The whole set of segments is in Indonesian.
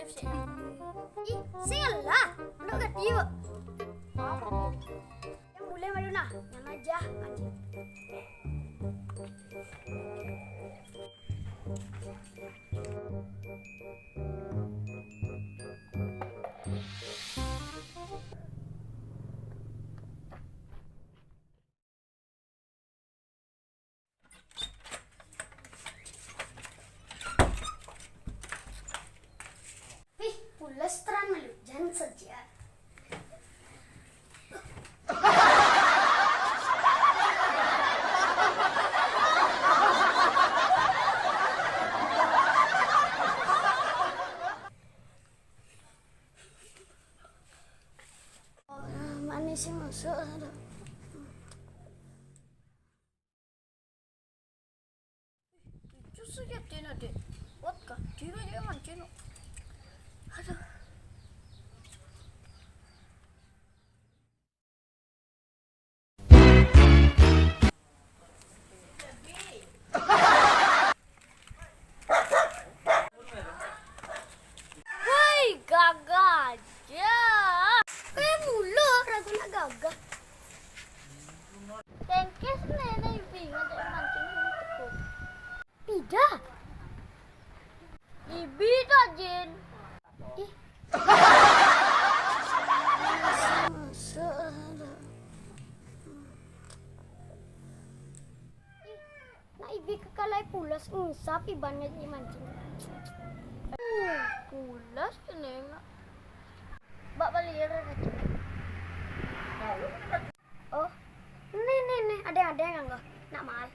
FC. Ih, singelah. Udah gak dia. Yang boleh Maduna, yang aja anjing. Pulas terang malu, jangan saja. Manis sih masuk. Justru ya Tino deh. What kah? Tino dia mancing. Aduh. Woi, gagah aja. Kayak mulu ragu nak gagah. Tengkes nenek bingung tak mancing untuk. Tidak. Ibi tak Jin. Ih. Nah ibi kekalai pulas ngusap ibannya di mancing. Pulas kenenga. Bak balir aja. Oh, nih, ada yang enggak? Nak mal.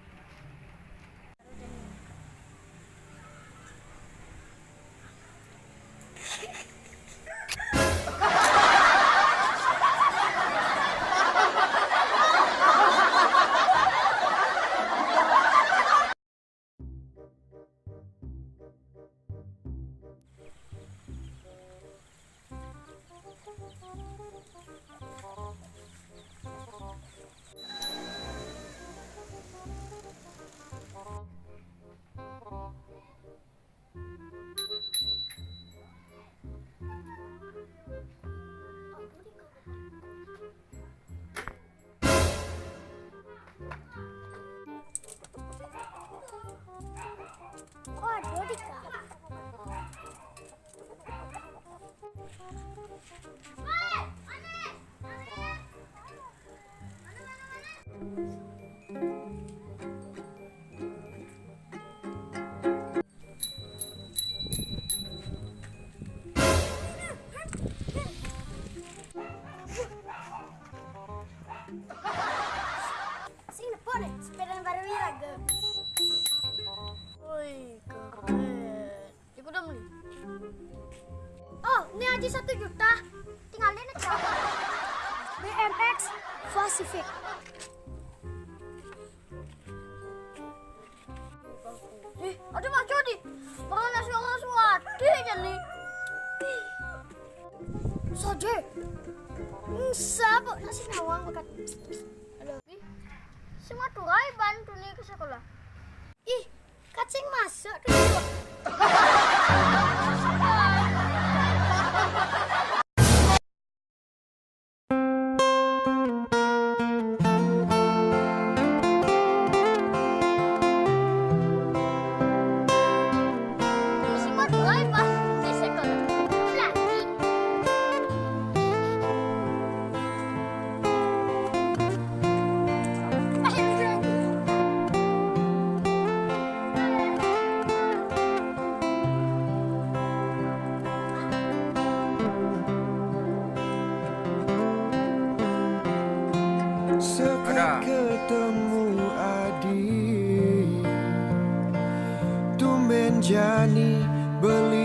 Oh, ada di kak. Sini pone, sepeda baru iraga. Woi, keren. Iku udah beli. Oh, ini aja 1 juta. Tinggal ini cak. BMX Pacific. Ada Mas Jody. Mana suara-suara jadi. Saja. Sabuk nasi nawang bekat. Halo. Semua tuh bantu nih ke sekolah. Ih, kacing masuk dulu. Semua tuh di sekolah. Lagi. Sekat ketemu adik, tumben Jani beli